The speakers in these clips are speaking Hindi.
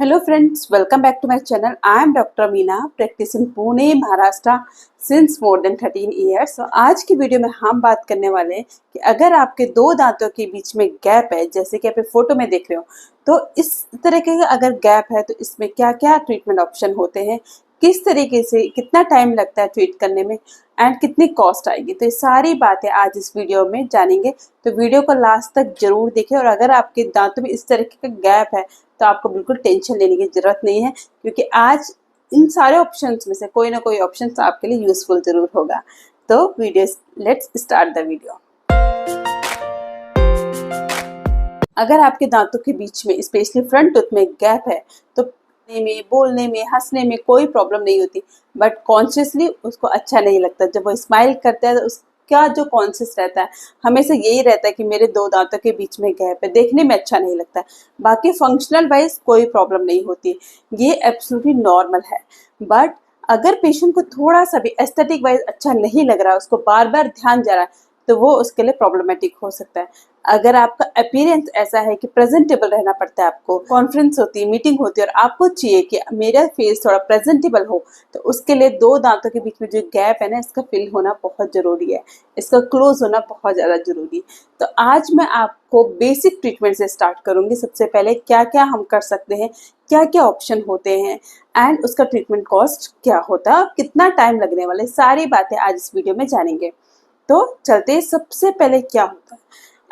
Hello friends, welcome back to my channel. I am Dr. Meena, practicing Pune, Maharashtra since more than 13 years. तो आज की वीडियो में हम बात करने वाले हैं कि अगर आपके दो दांतों के बीच में गैप है, जैसे कि आप फोटो में देख रहे हो, तो इस तरीके का अगर गैप है तो इसमें क्या क्या ट्रीटमेंट ऑप्शन होते हैं, किस तरीके से कितना टाइम लगता है ट्रीट करने में एंड कितनी कॉस्ट आएगी। तो ये सारी बातें आज इस वीडियो में जानेंगे, तो वीडियो को लास्ट तक जरूर देखें। और अगर आपके दांतों में इस तरीके का गैप है तो आपको बिल्कुल टेंशन लेने की जरूरत नहीं है, क्योंकि आज इन सारे ऑप्शंस में से कोई ना कोई ऑप्शन आपके लिए यूजफुल जरूर होगा। तो video let's start the video. अगर आपके दांतों के बीच में स्पेशली फ्रंट टूथ में गैप है तो में, बोलने में, हंसने में कोई प्रॉब्लम नहीं होती, बट कॉन्शियसली उसको अच्छा नहीं लगता। जब वो स्माइल करता है तो उसका जो कॉन्शियस रहता है हमेशा यही रहता है कि मेरे दो दांतों के बीच में गैप है, देखने में अच्छा नहीं लगता है। बाकी फंक्शनल वाइज कोई प्रॉब्लम नहीं होती, ये एब्सोल्युटली नॉर्मल है। बट अगर पेशेंट को थोड़ा सा भी एस्थेटिक वाइज अच्छा नहीं लग रहा है, उसको बार बार ध्यान जा रहा है, तो वो उसके लिए प्रॉब्लमेटिक हो सकता है। अगर आपका अपीयरेंस ऐसा है कि प्रेजेंटेबल रहना पड़ता है, आपको कॉन्फ्रेंस होती है, मीटिंग होती है और आपको चाहिए कि मेरा फेस थोड़ा प्रेजेंटेबल हो, तो उसके लिए दो दांतों के बीच में जो गैप है ना, इसका फिल होना बहुत जरूरी है, इसका क्लोज होना बहुत ज़्यादा जरूरी है। तो आज मैं आपको बेसिक ट्रीटमेंट से स्टार्ट करूंगी। सबसे पहले क्या क्या हम कर सकते हैं, क्या क्या ऑप्शन होते हैं एंड उसका ट्रीटमेंट कॉस्ट क्या होता है, कितना टाइम लगने वाला है, सारी बातें आज इस वीडियो में जानेंगे। तो चलते सबसे पहले क्या होता है,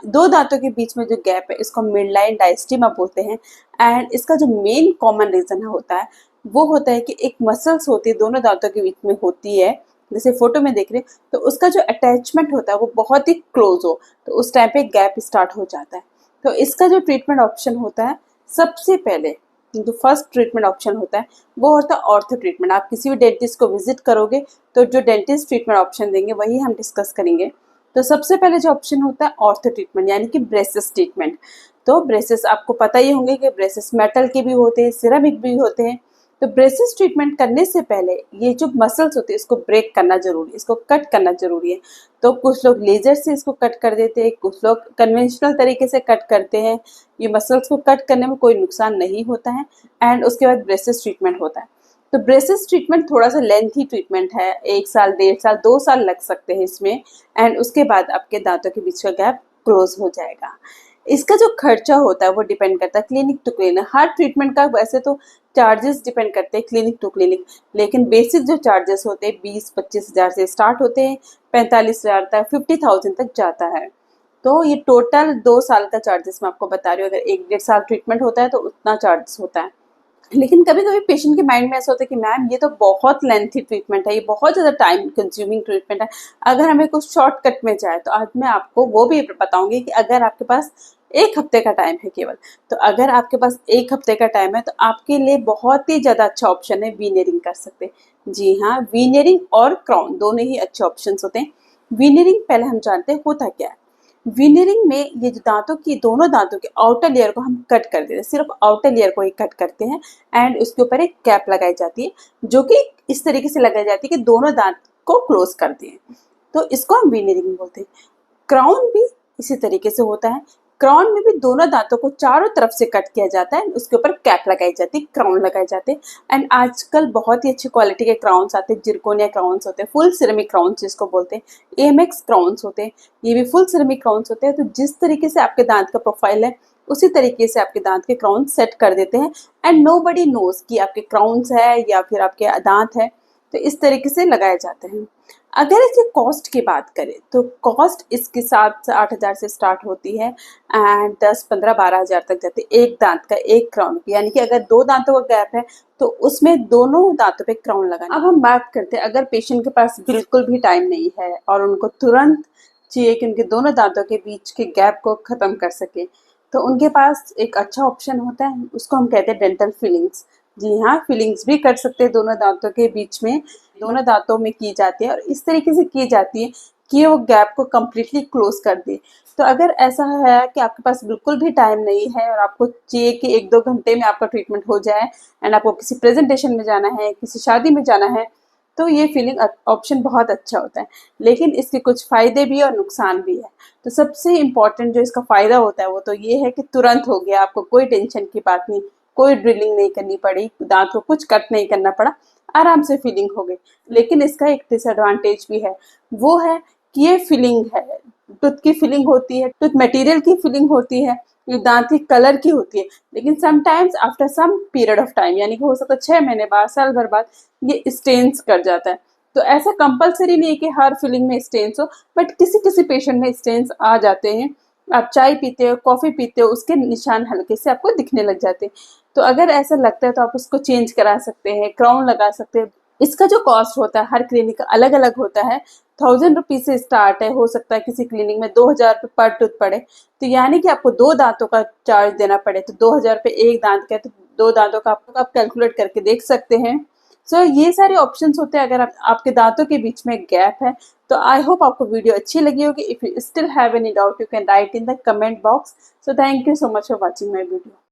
दो दांतों के बीच में जो गैप है इसको मिड लाइन डायस्टीमा बोलते हैं। एंड इसका जो मेन कॉमन रीजन होता है वो होता है कि एक मसल्स होती है दोनों दांतों के बीच में होती है, जैसे फोटो में देख रहे हैं, तो उसका जो अटैचमेंट होता है वो बहुत ही क्लोज हो, तो उस टाइम पे गैप स्टार्ट हो जाता है। तो इसका जो ट्रीटमेंट ऑप्शन होता है, सबसे पहले जो फर्स्ट ट्रीटमेंट ऑप्शन होता है वो होता है ऑर्थो ट्रीटमेंट। आप किसी भी डेंटिस्ट को विजिट करोगे तो जो डेंटिस्ट ट्रीटमेंट ऑप्शन देंगे वही हम डिस्कस करेंगे। तो सबसे पहले जो ऑप्शन होता है ऑर्थो ट्रीटमेंट, यानी कि ब्रेसेस ट्रीटमेंट। तो ब्रेसेस आपको पता ही होंगे कि ब्रेसेस मेटल के भी होते हैं, सिरेमिक भी होते हैं। तो ब्रेसेस ट्रीटमेंट करने से पहले ये जो मसल्स होते हैं इसको ब्रेक करना जरूरी है, इसको कट करना जरूरी है। तो कुछ लोग लेजर से इसको कट कर देते हैं, कुछ लोग कन्वेंशनल तरीके से कट करते हैं। ये मसल्स को कट करने में कोई नुकसान नहीं होता है एंड उसके बाद ब्रेसेस ट्रीटमेंट होता है। तो ब्रेसेस ट्रीटमेंट थोड़ा सा लेंथी ट्रीटमेंट है, 1 साल, 1.5 साल, 2 साल लग सकते हैं इसमें। एंड उसके बाद आपके दांतों के बीच का गैप क्लोज हो जाएगा। इसका जो खर्चा होता है वो डिपेंड करता है क्लिनिक टू क्लिनिक। हर ट्रीटमेंट का वैसे तो चार्जेस डिपेंड करते हैं क्लिनिक टू क्लिनिक, लेकिन बेसिक जो चार्जेस होते हैं 20-25 हज़ार से स्टार्ट होते हैं, 45 हज़ार तक, 50,000 तक जाता है। तो ये टोटल 2 साल का चार्जेस मैं आपको बता रही हूँ। अगर 1-1.5 साल ट्रीटमेंट होता है तो उतना चार्जेस होता है। लेकिन कभी कभी पेशेंट के माइंड में ऐसा होता है कि मैम ये तो बहुत लेंथी ट्रीटमेंट है, ये बहुत ज़्यादा टाइम कंज्यूमिंग ट्रीटमेंट है, अगर हमें कुछ शॉर्टकट में जाए। तो आज मैं आपको वो भी बताऊंगी कि अगर आपके पास 1 हफ्ते का टाइम है केवल, तो अगर आपके पास 1 हफ्ते का टाइम है तो आपके लिए बहुत ही ज़्यादा अच्छा ऑप्शन है वीनियरिंग कर सकते हैं। जी हाँ, वीनियरिंग और क्राउन दोनों ही अच्छे ऑप्शन होते हैं। वीनियरिंग पहले हम जानते हैं होता क्या है। विनरिंग में ये जो दोनों दांतों के आउटर लेयर को हम कट कर देते हैं, सिर्फ आउटर लेयर को ही कट करते हैं एंड उसके ऊपर एक कैप लगाई जाती है जो कि इस तरीके से लगाई जाती है कि दोनों दांत को क्लोज कर दें। तो इसको हम विनरिंग बोलते हैं। क्राउन भी इसी तरीके से होता है। क्राउन में भी दोनों दांतों को चारों तरफ से कट किया जाता है, उसके ऊपर कैप लगाई जाती है, क्राउन लगाए जाते हैं। एंड आजकल बहुत ही अच्छी क्वालिटी के क्राउन्स आते हैं, जिरकोनिया क्राउन्स होते हैं, फुल सिरेमिक क्राउन्स जिसको बोलते हैं, एएमएक्स क्राउन्स होते हैं, ये भी फुल सिरेमिक क्राउन्स होते हैं। तो जिस तरीके से आपके दांत का प्रोफाइल है उसी तरीके से आपके दांत के क्राउन सेट कर देते हैं एंड नोबडी नोज कि आपके क्राउन्स है या फिर आपके दांत है। तो इस तरीके से लगाए जाते हैं। अगर इसकी कॉस्ट की बात करें तो कॉस्ट इसकी 7 से 8 हज़ार से स्टार्ट होती है एंड 10, 15, 12 हज़ार तक जाती है एक दांत का, एक क्राउन की। यानी कि अगर 2 दांतों का गैप है तो उसमें दोनों दांतों पे क्राउन लगाना। अब हम बात करते हैं अगर पेशेंट के पास बिल्कुल भी टाइम नहीं है और उनको तुरंत चाहिए कि उनके दोनों दांतों के बीच के गैप को खत्म कर सके, तो उनके पास एक अच्छा ऑप्शन होता है, उसको हम कहते हैं डेंटल फिलिंग्स। जी हाँ, फिलिंग्स भी कर सकते हैं दोनों दांतों के बीच में, दोनों दांतों में की जाती है और इस तरीके से की जाती है कि वो गैप को कम्प्लीटली क्लोज कर दे। तो अगर ऐसा है कि आपके पास बिल्कुल भी टाइम नहीं है और आपको चाहिए कि 1-2 घंटे में आपका ट्रीटमेंट हो जाए एंड आपको किसी प्रेजेंटेशन में जाना है, किसी शादी में जाना है, तो ये फीलिंग ऑप्शन बहुत अच्छा होता है। लेकिन इसके कुछ फ़ायदे भी और नुकसान भी है। तो सबसे इम्पॉर्टेंट जो इसका फ़ायदा होता है वो तो ये है कि तुरंत हो गया, आपको कोई टेंशन की बात नहीं, कोई ड्रिलिंग नहीं करनी पड़ी, दांत को कुछ कट नहीं करना पड़ा, आराम से फिलिंग हो गई। लेकिन इसका एक डिसएडवांटेज भी है, वो है कि ये फिलिंग है, टूथ की फिलिंग होती है, टूथ मटेरियल की फिलिंग होती है, ये दांत की कलर की होती है। लेकिन sometimes after some period of time, यानी कि हो सकता है 6 महीने बाद, साल भर बाद, ये स्टेन्स कर जाता है। तो ऐसा कंपलसरी नहीं है कि हर फिलिंग में स्टेन्स हो, बट किसी किसी पेशेंट में स्टेन्स आ जाते हैं। आप चाय पीते हो, कॉफी पीते हो, उसके निशान हल्के से आपको दिखने लग जाते हैं। तो अगर ऐसा लगता है तो आप उसको चेंज करा सकते हैं, क्राउन लगा सकते हैं। इसका जो कॉस्ट होता है हर क्लिनिक का अलग अलग होता है। 1000 रुपीज से स्टार्ट है, हो सकता है किसी क्लिनिक में 2000 पर टूथ पड़े। तो यानी कि आपको 2 दांतों का चार्ज देना पड़े, तो 2000 एक दांत का, तो 2 दांतों का आप कैलकुलेट करके देख सकते हैं। सो ये सारे ऑप्शंस होते हैं अगर आपके दांतों के बीच में गैप है। तो आई होप आपको वीडियो अच्छी लगी होगी। If you still have any doubt, you can write in the comment box. So thank you so much for watching my video.